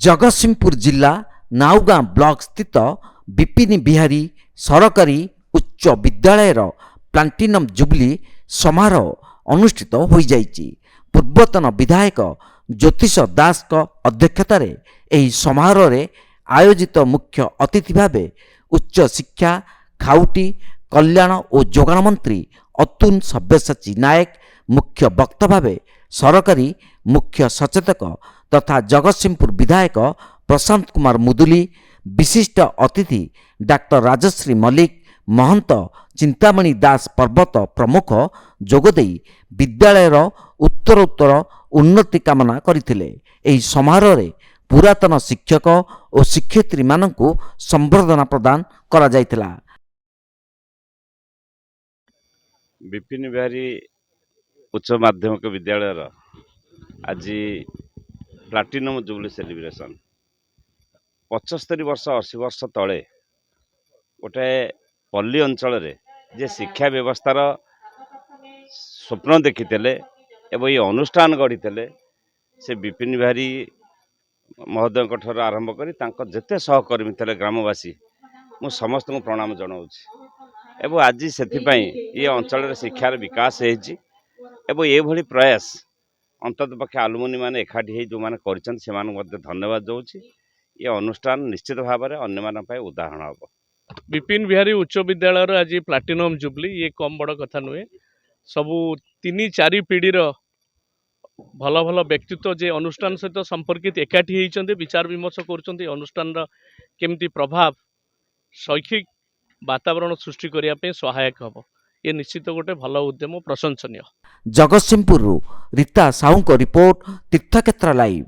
जगतसिंहपुर जिला नाउगाँ ब्लॉक स्थित विपिन बिहारी सरकारी उच्च विद्यालय प्लाटिनम जुबली समारोह अनुष्ठित हो जाइछि। पूर्वतन विधायक ज्योतिष दास अध्यक्षतार यह समारोह आयोजित मुख्य अतिथि भावे उच्च शिक्षा खाउटी कल्याण और जोगाण मंत्री अतुल सब्यसाची नायक, मुख्य वक्ता भावे सरकारी मुख्य सचेतक तथा जगतसिंहपुर विधायक प्रशांत कुमार मुदुली, विशिष्ट अतिथि डॉक्टर राजश्री मल्लिक, महंत चिंतामणि दास पर्वत प्रमुख जोगदे विद्यालयर उत्तरोत्तर उन्नति कामना करथिले। एही समारोह रे पुरातन शिक्षक और शिक्षयित्री मानकु संबर्धना प्रदान करा जायतिला। विपिन बिहारी उच्च माध्यमिक विद्यालय आज प्लाटिनम जुबली सेलिब्रेशन 75 वर्ष 80 वर्ष तले गोटे पल्ली अंचल जे शिक्षा व्यवस्थार स्वप्न देखिते एवं ये अनुष्ठान गढ़ी से विपिन बिहारी महोदय ठार आरंभ कर जेते सहकर्मी थे ग्रामवासी मु समस्त को प्रणाम जनाऊँगी। एवं आज से ये अंचल शिक्षार विकास होभली प्रयास अंतत पक्षे आलुमनी मैंने एकाठी जो मैंने कर धन्यवाद दूँ। ये अनुष्ठान निश्चित भाव में अन्य उदाहरण हम। विपिन बिहारी उच्च विद्यालय आज प्लाटिनम जुबली ये कम बड़ कथा नुहे। सबू 3-4 पीढ़ीर भल भल व्यक्तित्व जे अनुष्ठान सहित संपर्कित एकाठी होती विचार विमर्श कर अनुष्ठान केमती प्रभाव शैक्षिक वातावरण सृष्टि करने सहायक हम। ये निश्चित गोटे भल उद्यम प्रशंसनीय। जगतसिंहपुर रीता साहू को रिपोर्ट तीर्थक्षेत्र लाइव।